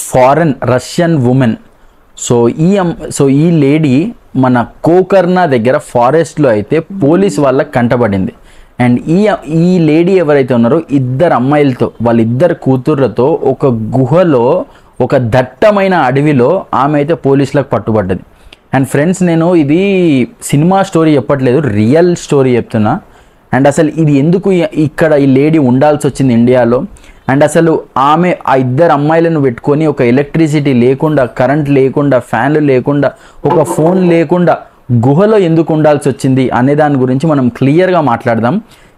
Foreign Russian women. So ఈ lady మన గోకర్ణ దగ్గర ఫారెస్ట్లో అయితే పోలీస్ వాళ్ళకి కంటపడింది. అండ్ ఈ లేడీ ఎవరైతే ఉన్నారో ఇద్దరు అమ్మాయిలతో వాళ్ళిద్దరు కూతుర్లతో ఒక గుహలో ఒక దట్టమైన అడవిలో ఆమె అయితే పోలీసులకు పట్టుబడ్డది. అండ్ ఫ్రెండ్స్, నేను ఇది సినిమా స్టోరీ చెప్పట్లేదు, రియల్ స్టోరీ చెప్తున్నా. అండ్ అసలు ఇది ఎందుకు ఇక్కడ ఈ లేడీ ఉండాల్సి వచ్చింది ఇండియాలో, అండ్ అసలు ఆమె ఆ ఇద్దరు అమ్మాయిలను పెట్టుకొని ఒక ఎలక్ట్రిసిటీ లేకుండా, కరెంట్ లేకుండా, ఫ్యాన్లు లేకుండా, ఒక ఫోన్ లేకుండా గుహలో ఎందుకు ఉండాల్సి వచ్చింది అనే దాని గురించి మనం క్లియర్గా మాట్లాడదాం.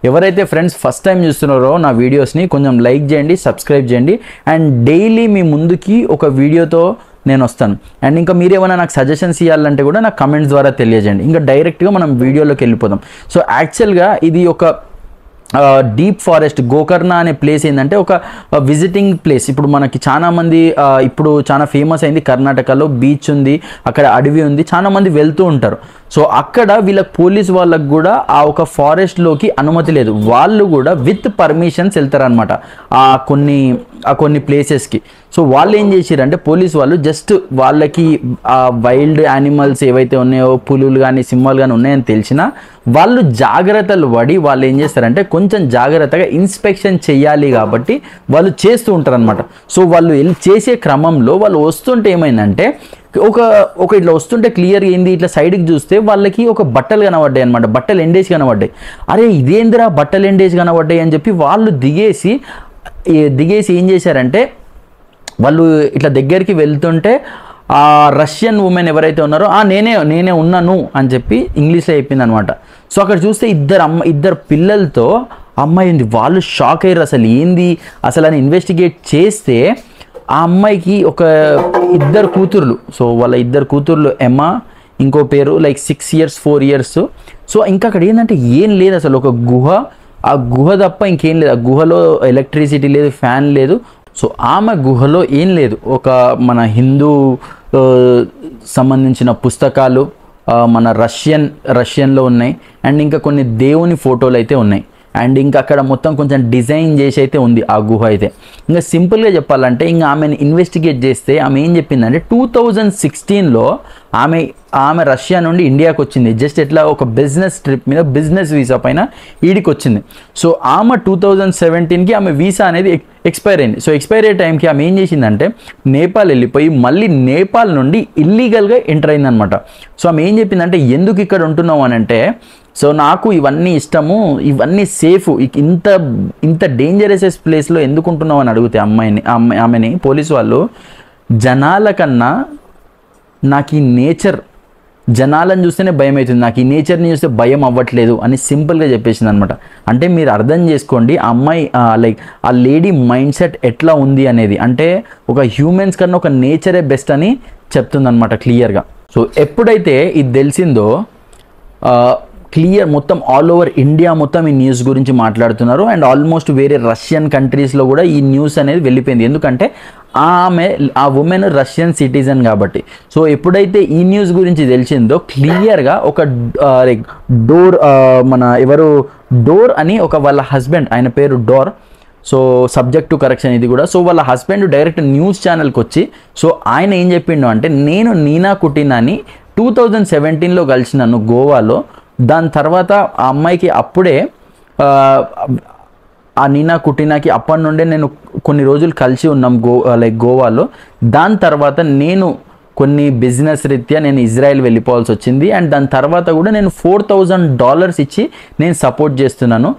ఎవరైతే ఫ్రెండ్స్ ఫస్ట్ టైం చూస్తున్నారో నా వీడియోస్ని కొంచెం లైక్ చేయండి, సబ్స్క్రైబ్ చేయండి. అండ్ డైలీ మీ ముందుకి ఒక వీడియోతో నేను వస్తాను. అండ్ ఇంకా మీరు ఏమైనా నాకు సజెషన్స్ ఇవ్వాలంటే కూడా నాకు కమెంట్స్ ద్వారా తెలియజేయండి. ఇంకా డైరెక్ట్గా మనం వీడియోలోకి వెళ్ళిపోదాం. సో యాక్చువల్గా ఇది ఒక డీప్ ఫారెస్ట్. గోకర్ణ అనే ప్లేస్ ఏంటంటే ఒక విజిటింగ్ ప్లేస్. ఇప్పుడు మనకి చాలామంది ఇప్పుడు చాలా ఫేమస్ అయింది, కర్ణాటకలో బీచ్ ఉంది, అక్కడ అడవి ఉంది, చాలామంది వెళ్తూ ఉంటారు. సో అక్కడ వీళ్ళకి పోలీస్ వాళ్ళకు కూడా ఆ ఒక ఫారెస్ట్లోకి అనుమతి లేదు. వాళ్ళు కూడా విత్ పర్మిషన్స్ వెళ్తారనమాట కొన్ని ప్లేసెస్కి. సో వాళ్ళు ఏం చేశారంటే పోలీస్ వాళ్ళు జస్ట్ వాళ్ళకి ఆ వైల్డ్ యానిమల్స్ ఏవైతే ఉన్నాయో, పులులు కానీ సింహాలు కానీ ఉన్నాయని తెలిసినా వాళ్ళు జాగ్రత్తలు పడి వాళ్ళు ఏం చేస్తారంటే కొంచెం జాగ్రత్తగా ఇన్స్పెక్షన్ చేయాలి కాబట్టి వాళ్ళు చేస్తూ ఉంటారు అనమాట. సో వాళ్ళు చేసే క్రమంలో వాళ్ళు వస్తుంటే ఏమైందంటే ఒక ఇట్లా వస్తుంటే క్లియర్గా ఏంది, ఇట్లా సైడ్కి చూస్తే వాళ్ళకి ఒక బట్టలు కనబడ్డాయి అనమాట, బట్టలు ఎండేసి కనబడ్డాయి. అరే ఇదేందిరా బట్టలు ఎండేసి కనబడ్డాయి అని చెప్పి వాళ్ళు దిగేసి ఏం చేశారంటే వాళ్ళు ఇట్లా దగ్గరికి వెళ్తుంటే ఆ రష్యన్ ఉమెన్ ఎవరైతే ఉన్నారో నేనే ఉన్నాను అని చెప్పి ఇంగ్లీష్లో చెప్పింది అనమాట. సో అక్కడ చూస్తే ఇద్దరు పిల్లలతో అమ్మాయి ఉంది. వాళ్ళు షాక్ అయ్యారు, అసలు ఏంది అసలు అని ఇన్వెస్టిగేట్ చేస్తే ఆ అమ్మాయికి ఒక ఇద్దరు కూతుర్లు. సో వాళ్ళ ఇద్దరు కూతుర్లు ఎమ్మా, ఇంకో పేరు లైక్ 6 years 4 years. సో ఇంకా అక్కడ ఏంటంటే ఏం లేదు అసలు, ఒక గుహ, ఆ గుహ తప్ప ఇంకేం లేదు. ఆ గుహలో ఎలక్ట్రిసిటీ లేదు, ఫ్యాన్ లేదు. సో ఆమె గుహలో ఏం లేదు, ఒక మన హిందూ సంబంధించిన పుస్తకాలు మన రష్యన్లో ఉన్నాయి. అండ్ ఇంకా కొన్ని దేవుని ఫోటోలు అయితే ఉన్నాయి. అండ్ ఇంకా అక్కడ మొత్తం కొంచెం డిజైన్ చేసి అయితే ఉంది ఆ గుహ అయితే. ఇంకా సింపుల్గా చెప్పాలంటే ఇంకా ఆమెను ఇన్వెస్టిగేట్ చేస్తే ఆమె ఏం చెప్పిందంటే 2016లో ఆమె రష్యా నుండి ఇండియాకి వచ్చింది. జస్ట్ ఎట్లా ఒక బిజినెస్ ట్రిప్ మీద, బిజినెస్ వీసా పైన ఈడికి వచ్చింది. సో ఆమె 2017కి ఆమె వీసా అనేది ఎక్స్పైర్ అయింది. సో ఎక్స్పైర్ అయ్యే టైంకి ఆమె ఏం చేసిందంటే నేపాల్ వెళ్ళిపోయి మళ్ళీ నేపాల్ నుండి ఇల్లీగల్గా ఎంటర్ అయిందనమాట. సో ఆమె ఏం చెప్పిందంటే ఎందుకు ఇక్కడ ఉంటున్నావు అని అంటే, సో నాకు ఇవన్నీ ఇష్టము, ఇవన్నీ సేఫ్, ఇంత డేంజరస్ ప్లేస్లో ఎందుకు ఉంటున్నావు అని అడిగితే ఆమెని పోలీసు వాళ్ళు, జనాల కన్నా నాకు ఈ నేచర్, జనాలను చూస్తేనే భయం అవుతుంది, నాకు ఈ నేచర్ని చూస్తే భయం అవ్వట్లేదు అని సింపుల్గా చెప్పేసింది అనమాట. అంటే మీరు అర్థం చేసుకోండి ఆ అమ్మాయి లైక్ ఆ లేడీ మైండ్ సెట్ ఎట్లా ఉంది అనేది. అంటే ఒక హ్యూమన్స్ కన్నా ఒక నేచరే బెస్ట్ అని చెప్తుందనమాట క్లియర్గా. సో ఎప్పుడైతే ఇది తెలిసిందో క్లియర్ మొత్తం ఆల్ ఓవర్ ఇండియా మొత్తం ఈ న్యూస్ గురించి మాట్లాడుతున్నారు. అండ్ ఆల్మోస్ట్ వేరే రష్యన్ కంట్రీస్లో కూడా ఈ న్యూస్ అనేది వెళ్ళిపోయింది. ఎందుకంటే ఆ ఉమెన్ రష్యన్ సిటిజన్ కాబట్టి. సో ఎప్పుడైతే ఈ న్యూస్ గురించి తెలిసిందో క్లియర్గా ఒక లైక్ డోర్ అని ఒక వాళ్ళ హస్బెండ్, ఆయన పేరు door. So subject to correction ఇది కూడా. సో వాళ్ళ హస్బెండ్ డైరెక్ట్ న్యూస్ ఛానల్కి వచ్చి సో ఆయన ఏం చెప్పిండు అంటే, నేను నీనా కుటీనాని 2017లో కలిసినాను గోవాలో. దాని తర్వాత ఆ అమ్మాయికి అప్పుడే ఆ నీనా కుటీనాకి అప్పటి నుండే నేను కొన్ని రోజులు కలిసి ఉన్నాం గోవాలో. దాని తర్వాత నేను కొన్ని బిజినెస్ రీత్యా నేను ఇజ్రాయెల్ వెళ్ళిపోవాల్సి వచ్చింది. అండ్ దాని తర్వాత కూడా నేను $4,000 ఇచ్చి నేను సపోర్ట్ చేస్తున్నాను.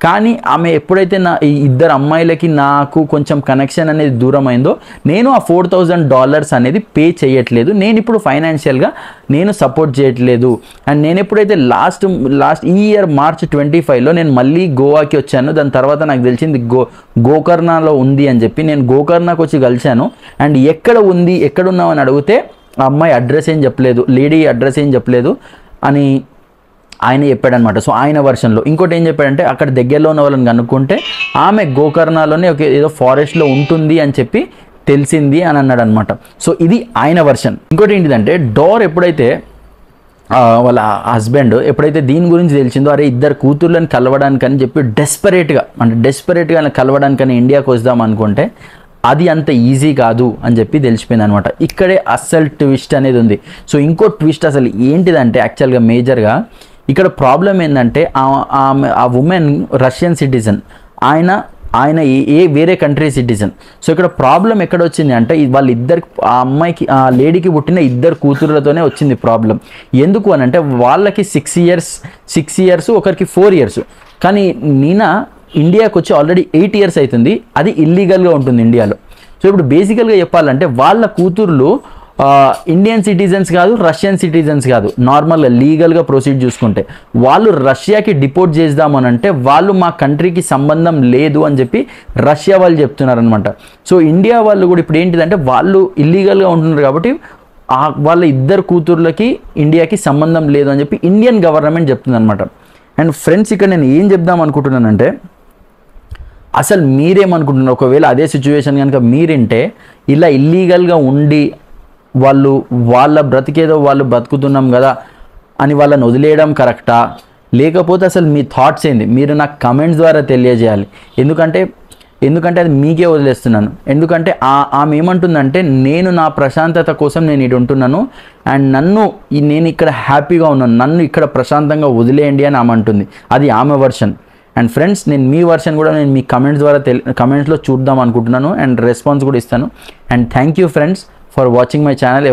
కానీ ఆమె ఎప్పుడైతే ఈ ఇద్దరు అమ్మాయిలకి నాకు కొంచెం కనెక్షన్ అనేది దూరం అయిందో నేను ఆ $4,000 అనేది పే చేయట్లేదు. నేను ఇప్పుడు ఫైనాన్షియల్గా నేను సపోర్ట్ చేయట్లేదు. అండ్ నేను ఎప్పుడైతే లాస్ట్ ఈ ఇయర్ March 25లో నేను మళ్ళీ గోవాకి వచ్చాను. దాని తర్వాత నాకు తెలిసింది గోకర్ణలో ఉంది అని చెప్పి నేను గోకర్ణకు వచ్చి కలిశాను. అండ్ ఎక్కడున్నావు అని అడిగితే ఆ అమ్మాయి అడ్రస్ ఏం చెప్పలేదు, లేడీ అడ్రస్ ఏం చెప్పలేదు అని ఆయన చెప్పాడనమాట. సో ఆయన వర్షన్లో ఇంకోటి ఏం చెప్పాడంటే, అక్కడ దగ్గరలో ఉన్న వాళ్ళని కనుక్కుంటే ఆమె గోకర్ణలోనే ఏదో ఫారెస్ట్లో ఉంటుంది అని చెప్పి తెలిసింది అని అన్నాడు అనమాట. సో ఇది ఆయన వర్షన్. ఇంకోటి ఏంటిదంటే, డోర్ ఎప్పుడైతే వాళ్ళ హస్బెండ్ ఎప్పుడైతే దీని గురించి తెలిసిందో, అరే ఇద్దరు కూతుర్లను కలవడానికని చెప్పి డెస్పరేట్గా కలవడానికని ఇండియాకి వద్దాం అనుకుంటే అది అంత ఈజీ కాదు అని చెప్పి తెలిసిపోయింది అనమాట. ఇక్కడే అస్సలు ట్విస్ట్ అనేది ఉంది. సో ఇంకో ట్విస్ట్ అసలు ఏంటిదంటే యాక్చువల్గా మేజర్గా ఇక్కడ ప్రాబ్లం ఏంటంటే ఆ ఉమెన్ రష్యన్ సిటిజన్, ఆయన వేరే కంట్రీ సిటిజన్. సో ఇక్కడ ప్రాబ్లం ఎక్కడ వచ్చింది అంటే వాళ్ళిద్దరికి, ఆ అమ్మాయికి, ఆ లేడీకి పుట్టిన 2 కూతురులతోనే వచ్చింది ప్రాబ్లం. ఎందుకు అని అంటే వాళ్ళకి 6 ఇయర్స్ ఒకరికి 4 ఇయర్స్. కానీ నీనా ఇండియాకి వచ్చి ఆల్రెడీ 8 ఇయర్స్ అవుతుంది. అది ఇల్లీగల్గా ఉంటుంది ఇండియాలో. సో ఇప్పుడు బేసికల్గా చెప్పాలంటే వాళ్ళ కూతుర్లు ఇండియన్ సిటిజన్స్ కాదు, రష్యన్ సిటిజన్స్ కాదు. నార్మల్గా లీగల్గా ప్రొసీడ్ చూసుకుంటే వాళ్ళు రష్యాకి డిపోర్ట్ చేద్దామనంటే వాళ్ళు మా కంట్రీకి సంబంధం లేదు అని చెప్పి రష్యా వాళ్ళు చెప్తున్నారనమాట. సో ఇండియా వాళ్ళు కూడా ఇప్పుడు ఏంటిదంటే వాళ్ళు ఇల్లీగల్గా ఉంటున్నారు కాబట్టి వాళ్ళ 2 కూతుర్లకి ఇండియాకి సంబంధం లేదు అని చెప్పి ఇండియన్ గవర్నమెంట్ చెప్తుంది అనమాట. అండ్ ఫ్రెండ్స్, ఇక్కడ నేను ఏం చెప్దాం అనుకుంటున్నానంటే అసలు మీరేమనుకుంటున్నారు, ఒకవేళ అదే సిచ్యువేషన్ కనుక మీరింటే ఇలా ఇల్లీగల్గా ఉండి వాళ్ళ బ్రతికేదో వాళ్ళు బతుకుతున్నాం కదా అని వాళ్ళని వదిలేయడం కరెక్టా, లేకపోతే అసలు మీ థాట్స్ ఏంది మీరు నాకు కమెంట్స్ ద్వారా తెలియజేయాలి. ఎందుకంటే అది మీకే వదిలేస్తున్నాను. ఎందుకంటే ఆమె ఏమంటుందంటే నేను నా ప్రశాంతత కోసం నేను ఇటు ఉంటున్నాను అండ్ నేను ఇక్కడ హ్యాపీగా ఉన్నాను, నన్ను ఇక్కడ ప్రశాంతంగా వదిలేయండి అని ఆమె అంటుంది. అది ఆమె వర్షన్. అండ్ ఫ్రెండ్స్, నేను మీ వర్షన్ కూడా నేను మీ కమెంట్స్ ద్వారా కమెంట్స్లో చూద్దాం అనుకుంటున్నాను అండ్ రెస్పాన్స్ కూడా ఇస్తాను. And thank you friends for watching my channel.